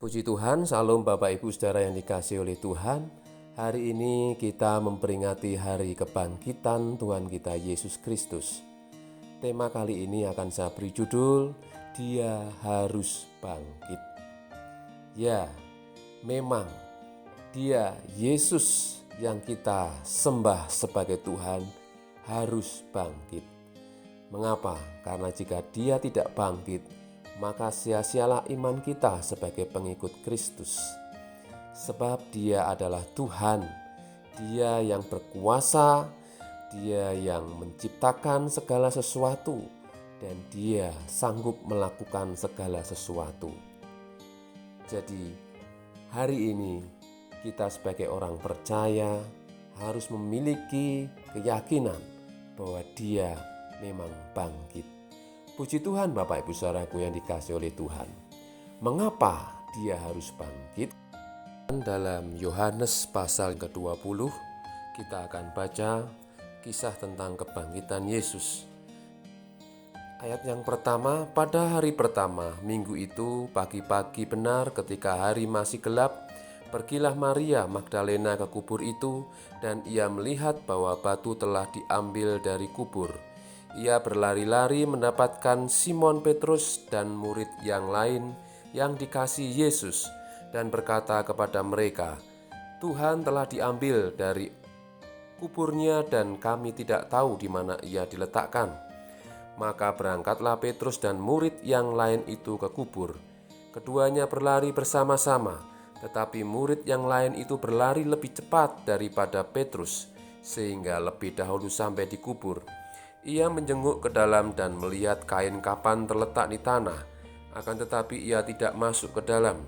Puji Tuhan, salam Bapak Ibu Saudara yang dikasihi oleh Tuhan. Hari ini kita memperingati hari kebangkitan Tuhan kita Yesus Kristus. Tema kali ini akan saya beri judul, Dia Harus Bangkit. Ya, memang Dia Yesus yang kita sembah sebagai Tuhan harus bangkit. Mengapa? Karena jika Dia tidak bangkit, maka sia-sialah iman kita sebagai pengikut Kristus. Sebab Dia adalah Tuhan, Dia yang berkuasa, Dia yang menciptakan segala sesuatu, dan Dia sanggup melakukan segala sesuatu. Jadi hari ini kita sebagai orang percaya harus memiliki keyakinan bahwa Dia memang bangkit. Puji Tuhan Bapak Ibu Saudaraku yang dikasihi oleh Tuhan. Mengapa Dia harus bangkit? Dalam Yohanes pasal ke-20 kita akan baca kisah tentang kebangkitan Yesus. Ayat yang pertama, pada hari pertama minggu itu pagi-pagi benar ketika hari masih gelap, pergilah Maria Magdalena ke kubur itu dan ia melihat bahwa batu telah diambil dari kubur. Ia berlari-lari mendapatkan Simon Petrus dan murid yang lain yang dikasihi Yesus dan berkata kepada mereka, "Tuhan telah diambil dari kuburnya dan kami tidak tahu di mana ia diletakkan." Maka berangkatlah Petrus dan murid yang lain itu ke kubur. Keduanya berlari bersama-sama, tetapi murid yang lain itu berlari lebih cepat daripada Petrus, sehingga lebih dahulu sampai di kubur. Ia menjenguk ke dalam dan melihat kain kapan terletak di tanah, akan tetapi ia tidak masuk ke dalam.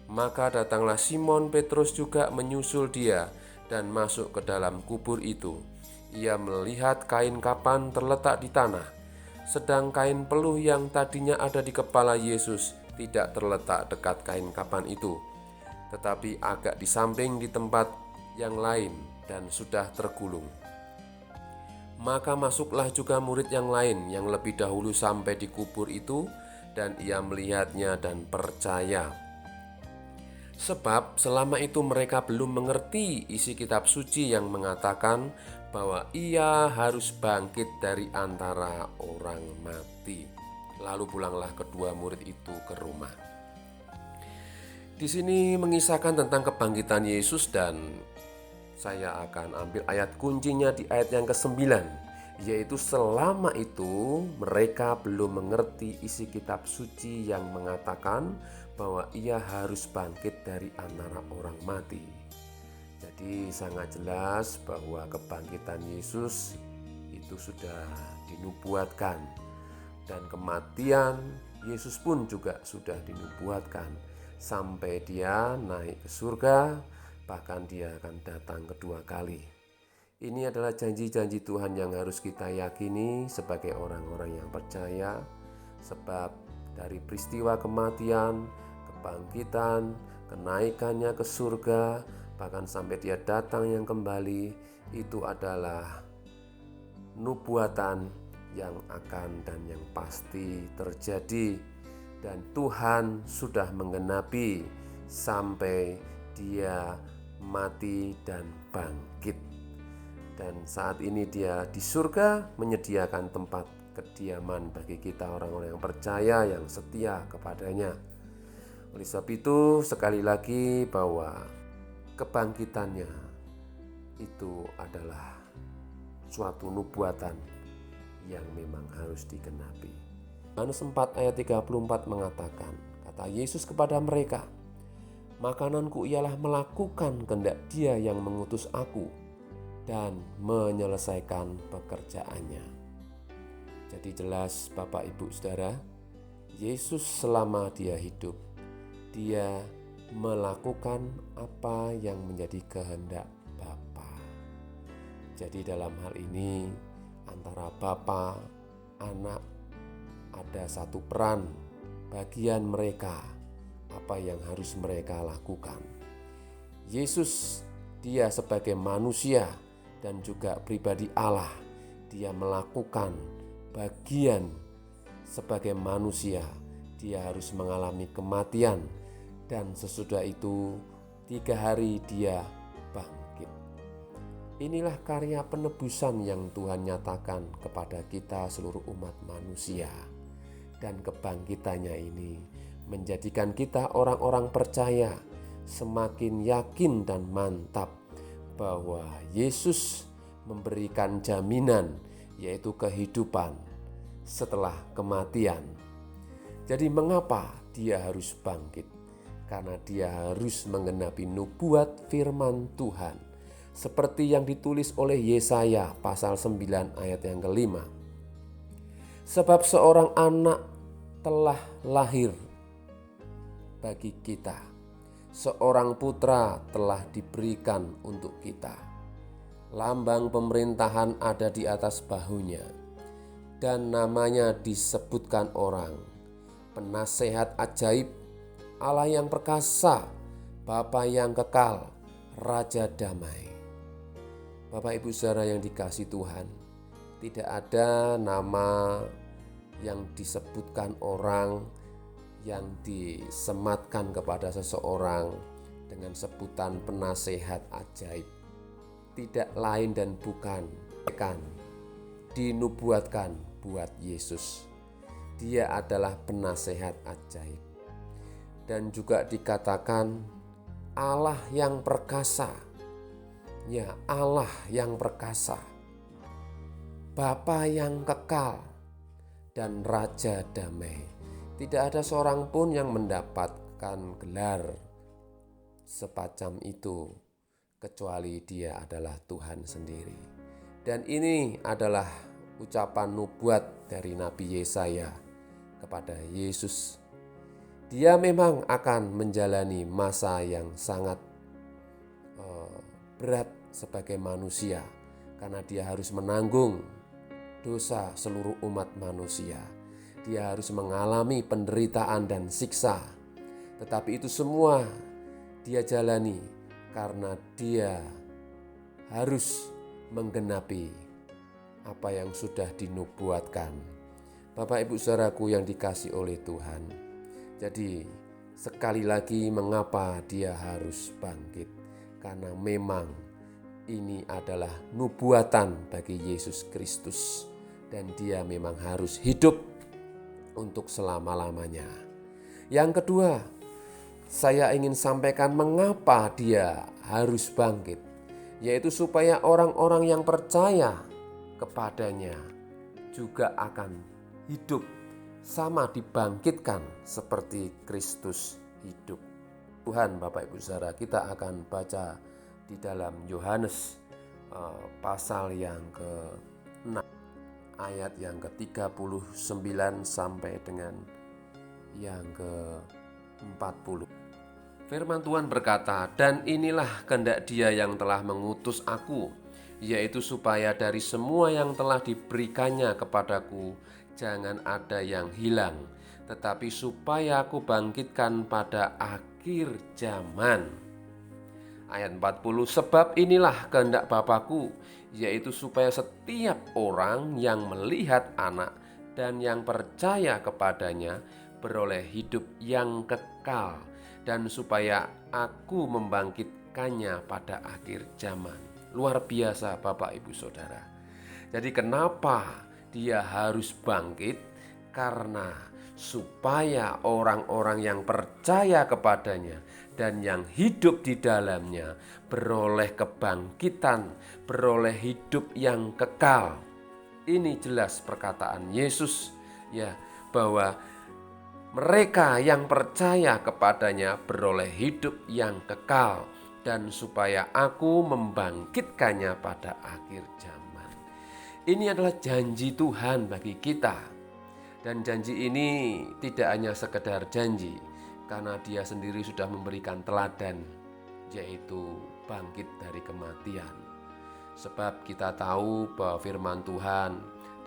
Maka datanglah Simon Petrus juga menyusul dia dan masuk ke dalam kubur itu. Ia melihat kain kapan terletak di tanah, sedang kain peluh yang tadinya ada di kepala Yesus tidak terletak dekat kain kapan itu, tetapi agak di samping di tempat yang lain dan sudah tergulung. Maka masuklah juga murid yang lain yang lebih dahulu sampai di kubur itu, dan ia melihatnya dan percaya. Sebab selama itu mereka belum mengerti isi kitab suci yang mengatakan bahwa ia harus bangkit dari antara orang mati. Lalu pulanglah kedua murid itu ke rumah. Di sini mengisahkan tentang kebangkitan Yesus, dan saya akan ambil ayat kuncinya di ayat yang ke-9, yaitu selama itu mereka belum mengerti isi kitab suci yang mengatakan bahwa ia harus bangkit dari antara orang mati. Jadi sangat jelas bahwa kebangkitan Yesus itu sudah dinubuatkan, dan kematian Yesus pun juga sudah dinubuatkan sampai dia naik ke surga. Bahkan dia akan datang kedua kali. Ini adalah janji-janji Tuhan yang harus kita yakini sebagai orang-orang yang percaya. Sebab dari peristiwa kematian, kebangkitan, kenaikannya ke surga, bahkan sampai dia datang yang kembali, itu adalah nubuatan yang akan dan yang pasti terjadi. Dan Tuhan sudah menggenapi sampai dia mati dan bangkit. Dan saat ini dia di surga menyediakan tempat kediaman bagi kita orang-orang yang percaya, yang setia kepadanya. Oleh sebab itu sekali lagi bahwa kebangkitannya itu adalah suatu nubuatan yang memang harus digenapi. Yohanes 4 ayat 34 mengatakan, kata Yesus kepada mereka, "Makananku ialah melakukan kehendak Dia yang mengutus aku dan menyelesaikan pekerjaannya." Jadi jelas Bapak Ibu Saudara, Yesus selama dia hidup, dia melakukan apa yang menjadi kehendak Bapa. Jadi dalam hal ini antara Bapa, Anak, ada satu peran bagian mereka, apa yang harus mereka lakukan. Yesus, dia sebagai manusia dan juga pribadi Allah, dia melakukan bagian sebagai manusia. Dia harus mengalami kematian dan sesudah itu 3 hari dia bangkit. Inilah karya penebusan yang Tuhan nyatakan kepada kita seluruh umat manusia. Dan kebangkitannya ini menjadikan kita orang-orang percaya semakin yakin dan mantap bahwa Yesus memberikan jaminan, yaitu kehidupan setelah kematian. Jadi mengapa dia harus bangkit? Karena dia harus menggenapi nubuat firman Tuhan, seperti yang ditulis oleh Yesaya pasal 9 ayat yang kelima. Sebab seorang anak telah lahir bagi kita, seorang putra telah diberikan untuk kita. Lambang pemerintahan ada di atas bahunya, dan namanya disebutkan orang, Penasehat ajaib, Allah yang perkasa, Bapa yang kekal, Raja damai. Bapak Ibu saudara yang dikasihi Tuhan, tidak ada nama yang disebutkan orang yang disematkan kepada seseorang dengan sebutan penasehat ajaib. Tidak lain dan bukan dinubuatkan buat Yesus. Dia adalah penasehat ajaib. Dan juga dikatakan Allah yang perkasa. Ya, Allah yang perkasa. Bapa yang kekal dan Raja damai. Tidak ada seorang pun yang mendapatkan gelar semacam itu kecuali dia adalah Tuhan sendiri. Dan ini adalah ucapan nubuat dari Nabi Yesaya kepada Yesus. Dia memang akan menjalani masa yang sangat berat sebagai manusia, karena dia harus menanggung dosa seluruh umat manusia. Dia harus mengalami penderitaan dan siksa. Tetapi itu semua dia jalani karena dia harus menggenapi apa yang sudah dinubuatkan. Bapak Ibu saudaraku yang dikasihi oleh Tuhan. Jadi sekali lagi mengapa dia harus bangkit? Karena memang ini adalah nubuatan bagi Yesus Kristus. Dan dia memang harus hidup untuk selama-lamanya. Yang kedua, saya ingin sampaikan mengapa dia harus bangkit. Yaitu supaya orang-orang yang percaya kepadanya juga akan hidup sama dibangkitkan seperti Kristus hidup. Tuhan, Bapak Ibu saudara, kita akan baca di dalam Yohanes pasal yang ke-6 ayat yang ke-39 sampai dengan yang ke-40. Firman Tuhan berkata, "Dan inilah kehendak Dia yang telah mengutus aku, yaitu supaya dari semua yang telah diberikannya kepadaku jangan ada yang hilang, tetapi supaya aku bangkitkan pada akhir zaman." Ayat 40, "Sebab inilah kehendak Bapa-Ku, yaitu supaya setiap orang yang melihat Anak dan yang percaya kepadanya beroleh hidup yang kekal, dan supaya aku membangkitkannya pada akhir zaman." Luar biasa Bapak Ibu Saudara. Jadi kenapa dia harus bangkit? Karena supaya orang-orang yang percaya kepadanya dan yang hidup di dalamnya beroleh kebangkitan, beroleh hidup yang kekal. Ini jelas perkataan Yesus, ya, bahwa mereka yang percaya kepadanya beroleh hidup yang kekal, dan supaya aku membangkitkannya pada akhir zaman. Ini adalah janji Tuhan bagi kita. Dan janji ini tidak hanya sekedar janji, karena Dia sendiri sudah memberikan teladan, yaitu bangkit dari kematian. Sebab kita tahu bahwa firman Tuhan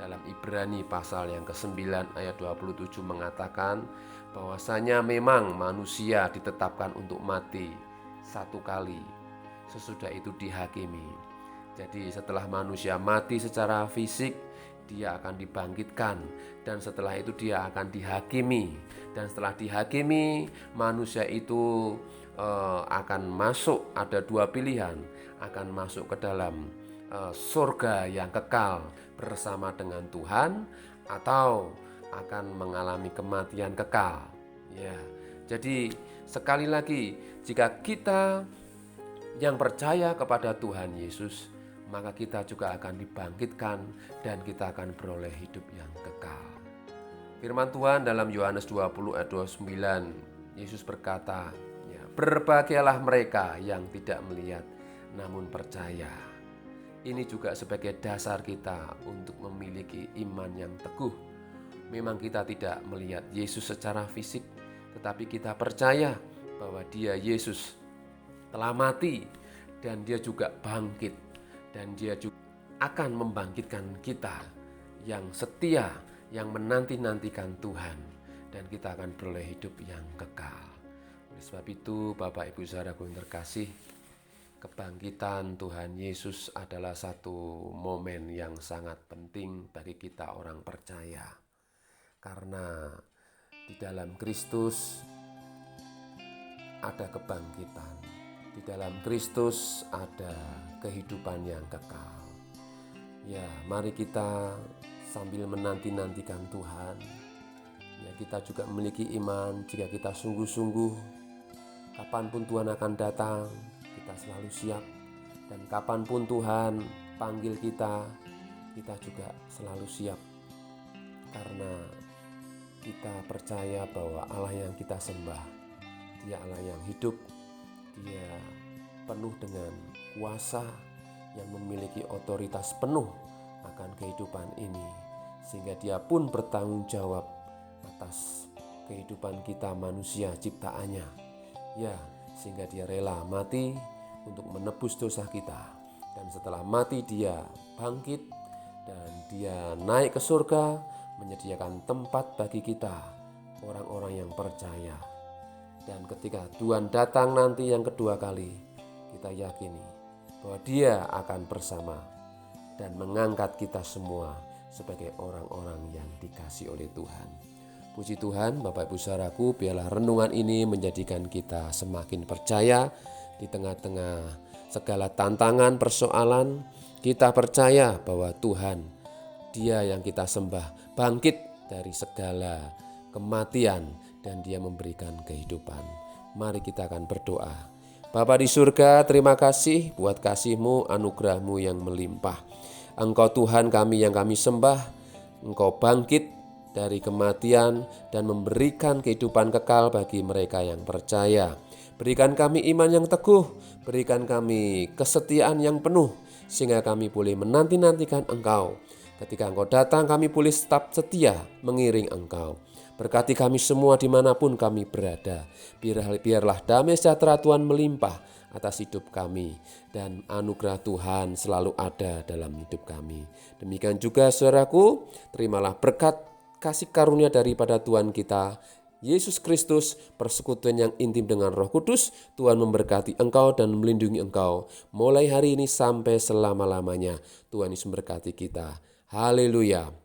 dalam Ibrani pasal yang ke-9 ayat 27 mengatakan bahwasanya memang manusia ditetapkan untuk mati satu kali, sesudah itu dihakimi. Jadi setelah manusia mati secara fisik, dia akan dibangkitkan, dan setelah itu dia akan dihakimi. Dan setelah dihakimi, manusia itu akan masuk, ada dua pilihan, akan masuk ke dalam surga yang kekal bersama dengan Tuhan, atau akan mengalami kematian kekal. Ya, jadi sekali lagi, jika kita yang percaya kepada Tuhan Yesus, maka kita juga akan dibangkitkan dan kita akan beroleh hidup yang kekal. Firman Tuhan dalam Yohanes 20 ayat 29, Yesus berkata, berbahagialah mereka yang tidak melihat namun percaya. Ini juga sebagai dasar kita untuk memiliki iman yang teguh. Memang kita tidak melihat Yesus secara fisik, tetapi kita percaya bahwa Dia, Yesus, telah mati dan Dia juga bangkit, dan Dia juga akan membangkitkan kita yang setia, yang menanti-nantikan Tuhan, dan kita akan beroleh hidup yang kekal. Oleh sebab itu, Bapak Ibu saudaraku yang terkasih, kebangkitan Tuhan Yesus adalah satu momen yang sangat penting bagi kita orang percaya. Karena di dalam Kristus ada kebangkitan. Di dalam Kristus ada kehidupan yang kekal. Ya, mari kita sambil menanti-nantikan Tuhan, ya, kita juga memiliki iman. Jika kita sungguh-sungguh, kapanpun Tuhan akan datang, kita selalu siap. Dan kapanpun Tuhan panggil kita juga selalu siap. Karena kita percaya bahwa Allah yang kita sembah, Dia Allah yang hidup, Dia penuh dengan kuasa, yang memiliki otoritas penuh akan kehidupan ini, sehingga Dia pun bertanggung jawab atas kehidupan kita manusia ciptaannya. Ya, sehingga Dia rela mati untuk menebus dosa kita, dan setelah mati Dia bangkit dan Dia naik ke surga, menyediakan tempat bagi kita orang-orang yang percaya. Dan ketika Tuhan datang nanti yang kedua kali, kita yakini bahwa Dia akan bersama dan mengangkat kita semua sebagai orang-orang yang dikasihi oleh Tuhan. Puji Tuhan, Bapak Ibu saudaraku, biarlah renungan ini menjadikan kita semakin percaya di tengah-tengah segala tantangan, persoalan. Kita percaya bahwa Tuhan, Dia yang kita sembah, bangkit dari segala kematian dan Dia memberikan kehidupan. Mari kita akan berdoa. Bapa di surga, terima kasih buat kasih-Mu, anugerah-Mu yang melimpah. Engkau Tuhan kami yang kami sembah, Engkau bangkit dari kematian dan memberikan kehidupan kekal bagi mereka yang percaya. Berikan kami iman yang teguh, berikan kami kesetiaan yang penuh, sehingga kami boleh menanti-nantikan Engkau. Ketika Engkau datang, kami boleh tetap setia mengiring Engkau. Berkati kami semua dimanapun kami berada. Biarlah damai sejahtera Tuhan melimpah atas hidup kami, dan anugerah Tuhan selalu ada dalam hidup kami. Demikian juga saudaraku, terimalah berkat kasih karunia daripada Tuhan kita Yesus Kristus, persekutuan yang intim dengan Roh Kudus. Tuhan memberkati engkau dan melindungi engkau mulai hari ini sampai selama-lamanya. Tuhan Yesus memberkati kita. Haleluya.